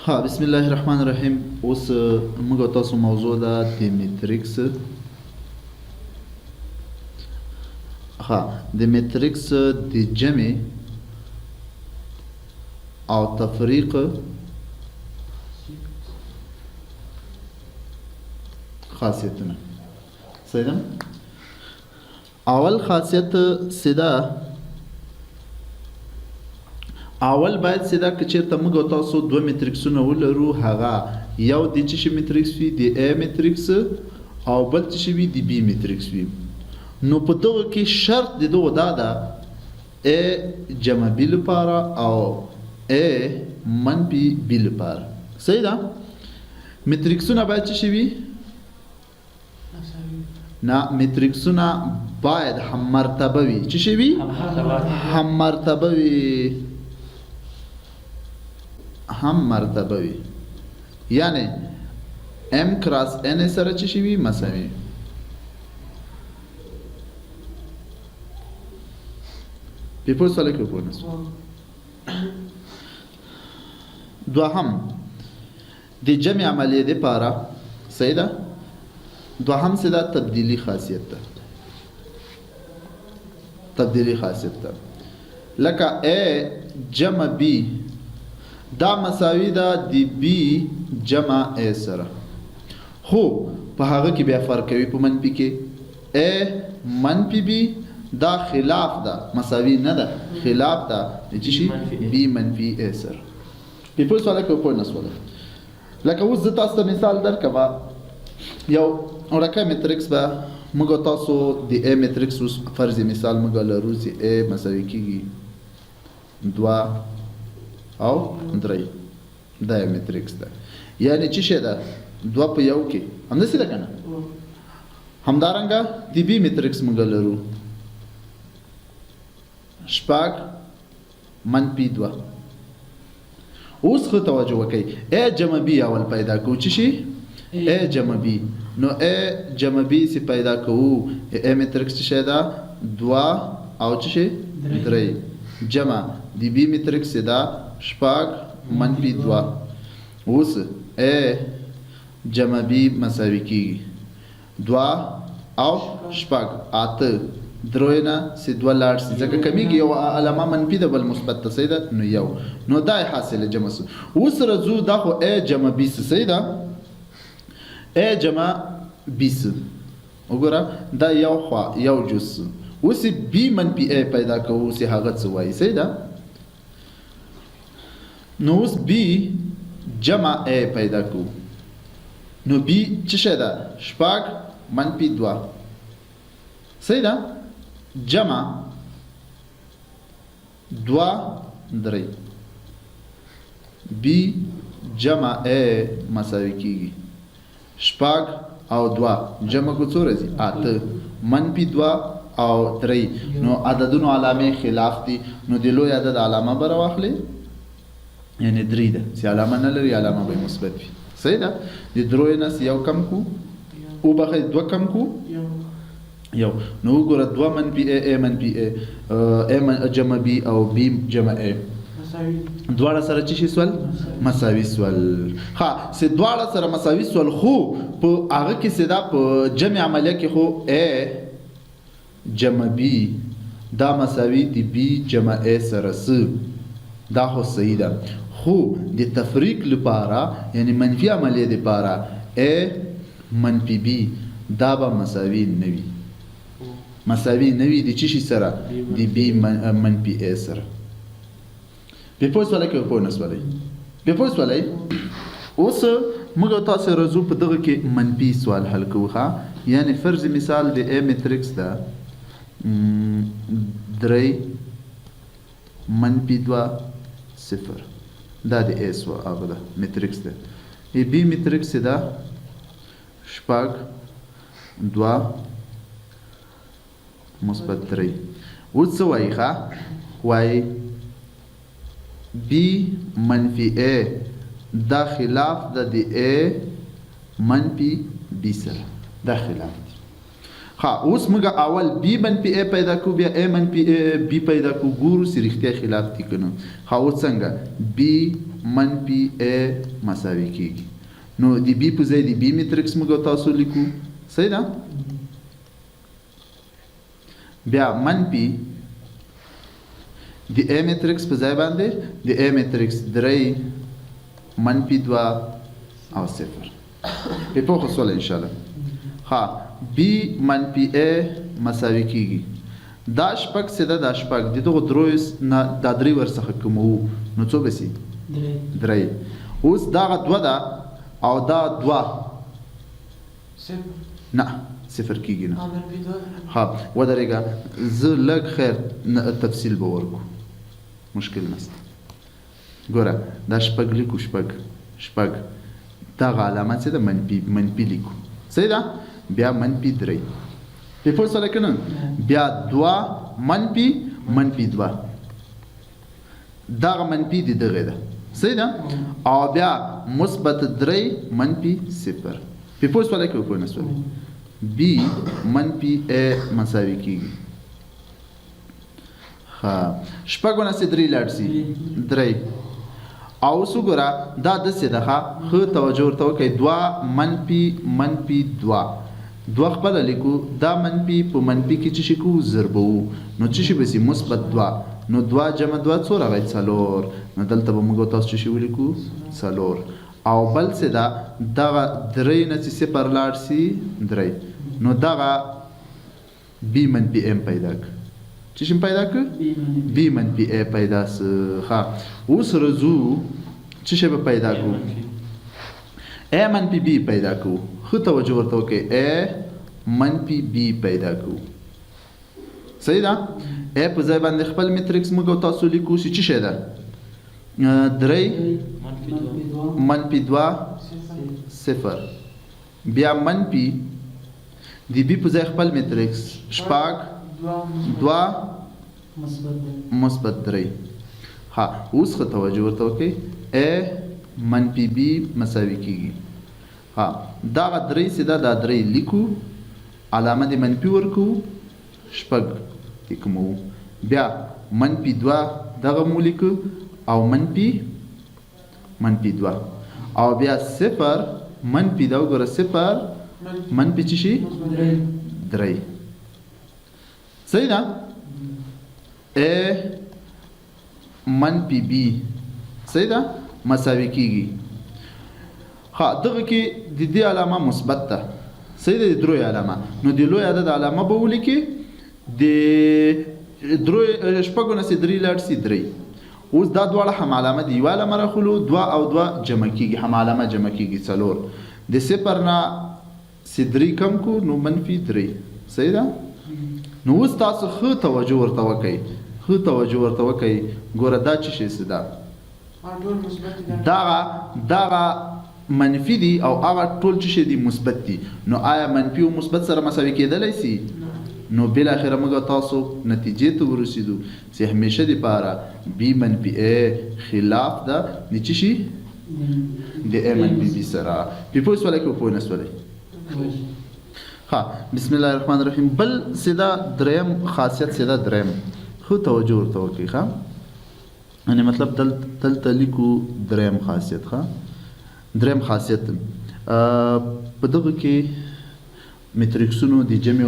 ها بسم الله الرحمن الرحیم. اوس موږ تاسو موضوع ده د میټریکس. ها د میټریکس د جمع او تفریق خاصیتونه. صحیح ده؟ اول خاصیت سیده اول باید سیده که چیرته موږ تاسو دوه میټریکسونه ولرو، هغه یو د څه شي میټریکس وي، د ا میټریکس، او بل څه شي وي، د بي میټریکس وي. نو په دغه کې شرط د دغه دا ده ا جمع بي لپاره او ا منفي بي لپاره. صحیح ده؟ میټریکسونه باید څه شي وي؟ نه، میټریکسونه باید هم مرتبه وي. څه شي وي؟ هم مرتبه وي. هم مرتبه وي، یعنی m کراس n سره څه شي وي؟ مساوي. پیپل سره کې پوهنس دوهم د جمع عملیه د پاره. صحیح ده؟ دوهم سره تبدیلی خاصیت ده. تبدیلی خاصیت ده لکه a جمع b دا مساوي ده د بي جمع ا سره، خو په هغه کې بیا فرق کوي په منفي کې. ا منفي بي دا خلاف ده، مساوي نه ده، خلاف ده د چی شي؟ بي منفي ا سره. پیپل سواله کې په نسواله لکه اوس زه تاسو ته مثال درکم. یو ورکه میټریکس به موږ تاسو د ا میټریکس اوس فرض مثال موږ لرو چې ا مساوي کیږي 2 او 3. دا میټریکس ده، یعنی چې شه ده 2 په یو کې همداسې ده کنه. همدارنګه د بي میټریکس موږ لرو 6 منفي 2. اوس خو توجه وکړئ، ا جمع بي اول پیدا کوو. چې شي ا جمع بي، نو ا جمع بي سي پیدا کوو. ا میټریکس شه ده 2 او چې شي 3 جمع د بي میټریکس ده 6 منفي 2. اوس ا جمع بي مساوي کیږي 2 او 6 8 دروینه سي 2 لاړ سي ځکه کمیږي یو علامه منفي ده بل مثبت ته. صحیح ده؟ نو یو، نو دا حاصله جمع سو. اوس رزو دا خو ا جمع بي. صحیح ده؟ ا جمع بي وګوره دا یو خوا یو جز. اوس بي منفي ا پیدا کوو سي هغه څه وایي. صحیح ده؟ نو اوس بي جمع ا پیدا کو. نو بي څه شه ده؟ 6 منفي 2. صحیح ده؟ جمع 2 3. بي جمع ا مساوي کیږي 6 او 2 جمع کو څو راځي؟ 8 منفي 2 او 3. نو عددونو علامه خلاف دي، نو د لوی عدد علامه بر واخلي، یعنی 3 ده، سی علامه نه لري، علامه به مثبت وي. صحیح ده؟ د دروی نه یو کم کو او بخې 2 کم کو یو. نو وګوره 2 منفي ا منفي ا جمع بي او بي جمع ا دواړه سره چی شي سوال؟ مساوي سوال. ها سه دواړه سره مساوي سوال، خو په هغه کې سدا په جمع عملیه کې خو ا جمع بي دا مساوي دي بي جمع ا سره س. دا خو صحیح ده، خو د تفریق لپاره یعنی منفي عملیه لپاره ا منفي بي دا به مساوي نه وي. مساوي نه وي د چی شي سره؟ د بي منفي ا سره. پیپل سواله کې په نسواله پیپل سواله. اوس موږ تاسو رزو په دغه کې منفي سوال حل کوو. ها یعنی فرض مثال د ا میټریکس ده 3 منفي 2 0. دا د ا سو هغه ده میټریکس ده. ای بي میټریکس ده 6 2 مثبت 3. اوس څه وایي؟ ښه وایي بي منفي ا دا خلاف ده د ا منفي بي سره، دا خلاف ده. ها اوس موږ اول بي منفي ا پیدا کو، بیا ا منفي بي پیدا کو، ګورو چې رښتیا خلاف دي کنه. ها اوس څنګه بي منفي A مساوي کیږي نو د B په ځای د B میټرکس موږ تاسو لیکو صحیح ده بیا منفي د A میټرکس په ځای باندې د A میټرکس 3 منفي 2 او 0 په پوښتنه سوال ان شاء الله ها B منفي A مساوي کیږي دا شپږ سده دا شپږ دغه درویس نه دا درې ورڅخه کومو نو څو بسی درې اوس دا دوه ده او دا دوه نه صفر کیږي نه ها ودرېګه زه لږ خیر تفصیل به ورکو مشکل نشته ګوره دا شپږ لیکو شپږ دغه علامه څه ده منفي لیکو صحیح ده بیا منفي درې په پوه سره کنه بیا 2 منفي 2 دغه منفي دي دغه ده صحیح ده او بیا مثبت 3 منفي 0 په پوه سره کې په نسو B منفي A مساوي کیږي ها شپږونه سي 3 لاړ سي 3 او وګوره دا د څه ده خو توجه ورته وکړئ 2 منفي 2 دوه خپل لیکو دا منفي په منفي کې چې شي کو ضربو نو چې شي به سي مثبت 2 نو 2 جمع 2 څو راغی 4 نو دلته به موږ تاسو چې شي ولیکو 4 او بل څه دا دغه درې نه چې صفر لاړ سي درې نو دغه B منفي M پیدا ک چې شي پیدا ک B منفي A پیدا س ها اوس رزو چې شي به پیدا کو A منفي B پیدا کو خو توجه ورته وکړئ A منفي B پیدا کو صحیح ده A په ځای باندې خپل میټرکس موږ تاسو لیکو چې شي ده 3 منفي 2 0 بیا منفي د B په ځای خپل میټرکس شپږ 2 مثبت 3 ها اوس خو توجه ورته وکړئ A منفي B مساوي کیږي ها دا درې سیده دا درې لیکو علامه د منفي ورکو شپږ کومو بیا منفي 2 دغه مو لیکو او منفي 2 او بیا 0 منفي دا وګوره 0 منفي چې شي 3 صحیح ده A منفي B صحیح ده مساوي کیږي ها دغه کې د دې علامه مثبت ده صحیح ده د دروي علامه نو د لوی عدد علامه به ولیکي د دروي شپږونه سي 3 لاړ سي 3 اوس دا دواړه هم علامه دی یو علامه راخلو 2 او 2 جمع کیږي هم علامه جمع کیږي 4 د صفر نه سي 3 کم کو نو منفي 3 صحیح ده نو اوس تاسو خو توجه ورته وکئ ګوره دا چې شي سدا دا منفي دي او هغه ټول چې دي مثبت دي نو آیا منفي او مثبت سره مساوي کېدلای شي نو بل اخر موږ تاسو نتیجې ته ورسېدو چې همیشه د پاره B منفي A خلاف ده نچ شي د A منفي B سره په پوه سوال کې په نسوالې ها بسم الله الرحمن الرحیم بل سیدا دریم خاصیت سیدا دریم خو توجه ورته وکړئ ها یعنی مطلب دلته لیکو دریم خاصیت ها دریم خاصیت په دغه کې میټریکسونو د جمع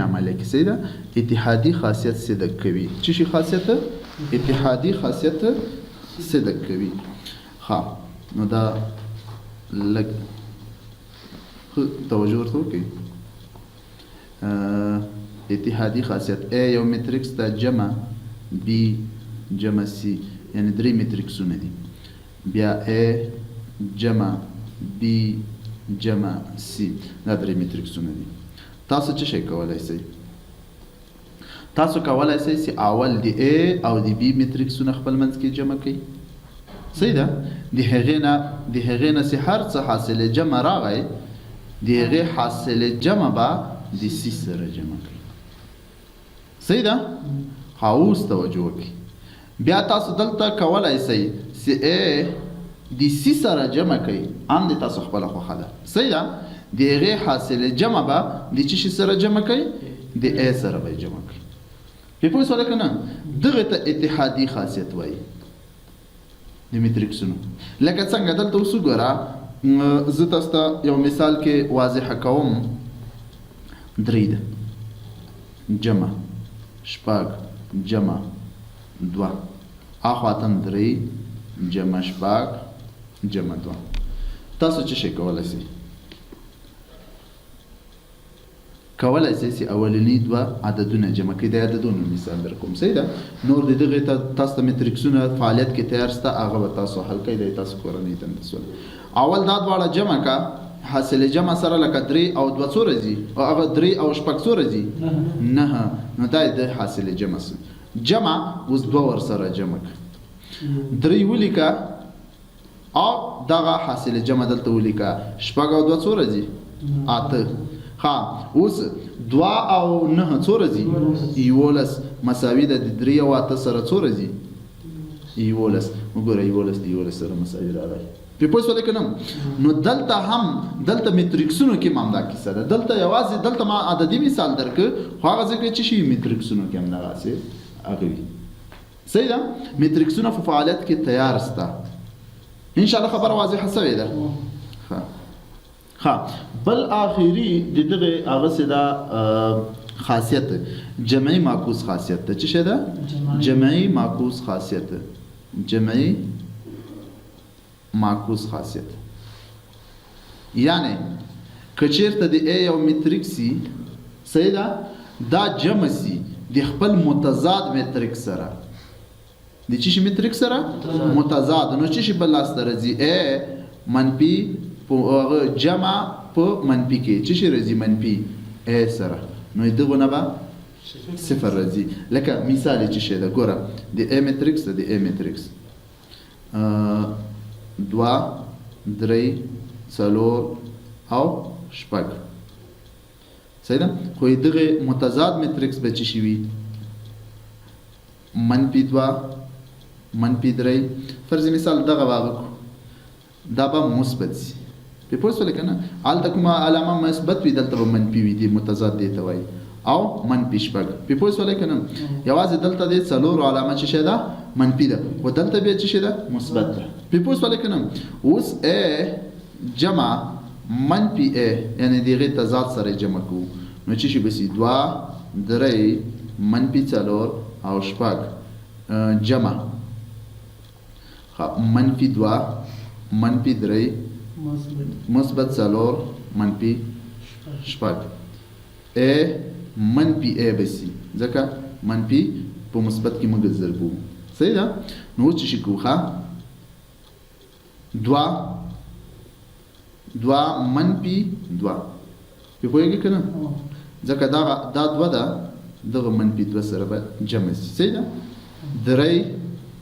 عملیه کې سیدا اتحادی خاصیت سیدا کوي چې شي خاصیت اتحادی خاصیت سیدا کوي ها نو دا لګ توجه ورته وکړئ اتحادی خاصیت A یو میټریکس دا جمع B جمع C یعنی درې میټریکسونه دي بیا A جمع B جمع C دا درې میټریکسونه دي تاسو څه شي کولای شئ چې اول د A او د B میټریکسونه خپل منځ کې جمع کړئ صحیح ده د هغې نه چې هر څه حاصله جمع راغی د هغې حاصله جمع به د C سره جمع کړئ صحیح ده اوس توجه وکړئ بیا تاسو دلته کولای شئ چې A د C سره جمع کړئ ان د تاسو خپل خوښه ده صحیح ده د هغې حاصله جمع به د څه شي سره جمع کړئ د A سره به جمع کړئ په پوه شوئ که نه دغه ته اتحادي خاصیت وایي د میټریکسونو. لکه څنګه دلته اوس وګوره زه تاسو ته یو مثال کې واضح کوم. 3 ده جمع شپږ جمع 2 اخواتن 3 جمع شپږ جمع 2. تاسو څه شي کولای شئ؟ کولای شئ چې اولنی 2 عددونه جمع کړئ. د عددونو مثال در کوم. صحیح ده. نور د دغه تاسو ته میټریکسونه فعالیت کې تیار سته، هغه به تاسو حل کړئ. د تاسو کورنۍ دنده سول. اول دا دواړه جمع کا، حاصل جمع سره لکه 3 او 2 څو راځي، او هغه 3 او شپږ څو راځي؟ 9. نو دا د حاصل جمع سره جمع اوس 2 ور سره جمع ک 3 ولیکا او دغه حاصل جمع دلته ولیکا. شپږ او 2 څو راځي؟ 8. ها اوس 2 او 9 څو راځي؟ 11 مساوي ده. د 3 او 8 سره څو راځي؟ 11. وګوره 11 سره مساوي راغی. په پوه شو کنه؟ نو دلته هم دلته میټریکسونو کې مامدا کیسه ده. دلته یوازې دلته ما عددي مثال درک، خو هغه ځکه چې شي میټریکسونو کې هم دغه څه اغوي. صحیح ده. میټریکسونه په فعالیت کې تیار سته. ان شاء الله خبره واضحه شوې ده. ها بل اخیری د دغه هغه سدا خاصیت جمعي معکوس خاصیت ته څه شه ده؟ جمعي معکوس خاصیت. جمعي معکوس خاصیت یعنی کچیرته د ا یو میټریک سي، صحیح ده، دا جمع سي د خپل متضاد میټریک سره. د چی شي میټریک سره متضاد. نو چی شي بل لاس درځي ا منفي جمع په منفي کې چی شي راځي؟ منفي ا سره. نو دغه نه به صفر راځي. لکه مثال چی شي ده ګوره د ا میټریکس د ا میټریکس 2 3 4 او شپږ. صحیح ده. خو دغه متضاد میټریکس به چی شي وي؟ منفي 2 منفي 3. فرض مثال دغه واغ دا به مثبت سي. په پوه شو کنه؟ الته کومه علامه مثبت وي دلته به منفي وي. دی متضاد دی ته وایي او منفي شپږ. په پوه شو کنه؟ یوازې دلته د څلور علامه چې شه ده منفي ده، او دلته به چې شه ده مثبت ده. په پوه شو کنه؟ اوس ا جمع منفي ا یعنی دغه تضاد سره جمع کو، نو چې شي بسی 2 3 منفي 4 او شپږ جمع منفي 2 منفي 3 مثبت 4 منفي شپږ. ا منفي ا بسی ځکه منفي په مثبت کې موږ ضربو. صحیح ده. نو چې شي کوخه 2 منفي 2 په پوهیږي کنه؟ ځکه دا 2 ده دغه منفي 2 سره به جمع شي. صحیح ده. 3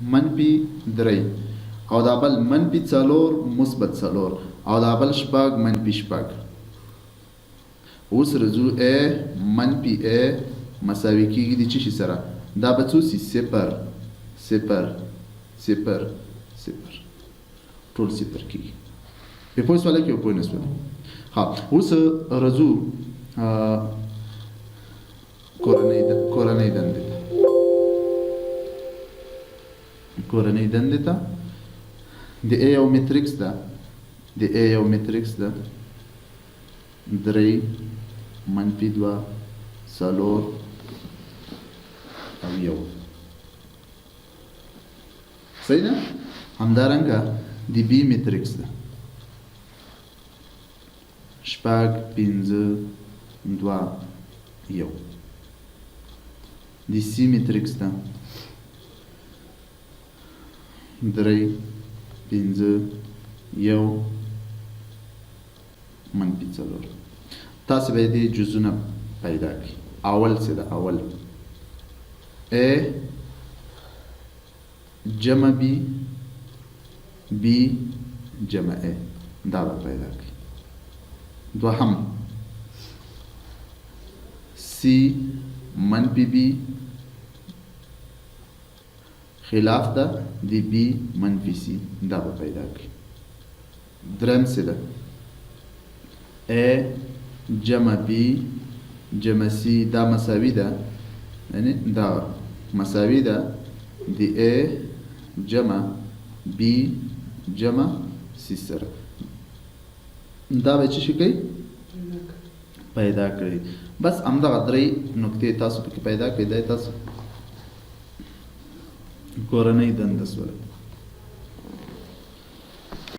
منفي 3 او دا بل منفي 4 مثبت 4 او دا بل شپږ منفي شپږ. اوس رجوع ا منفي ا مساوي کیږي د چی شي سره؟ دا به څو سي؟ 0 0 0 0 ټول 0 کیږي. په پوه سواله کې په نسبت. ها اوس رجوع کورنۍ دنده ته د ا یو میټریکس ده. د ا یو میټریکس ده 3 منفي 2 4 او 1. صحیح ده. همدارنګه د بي میټریکس ده 6 5 2 1. د سي میټریکس ده 3 5 1 منفي 4. تاسو به دې جزونه پیدا کړئ. اول څه ده؟ اول ا جمع بي بي جمع ا دا به پیدا کړئ. دوهم سي منفي بي خلاف ده د بي منفي سي دا به پیدا کړئ. درم څه ده؟ ا جمع بي جمع سي دا مساوي ده، یعنی دا مساوي ده د ا جمع بی جمع سی سره دا به څه شي کوي پیدا کړئ. بس همدغه درې نکتې تاسو پکې پیدا کړئ. دا تاسو کورنۍ دنده سوله.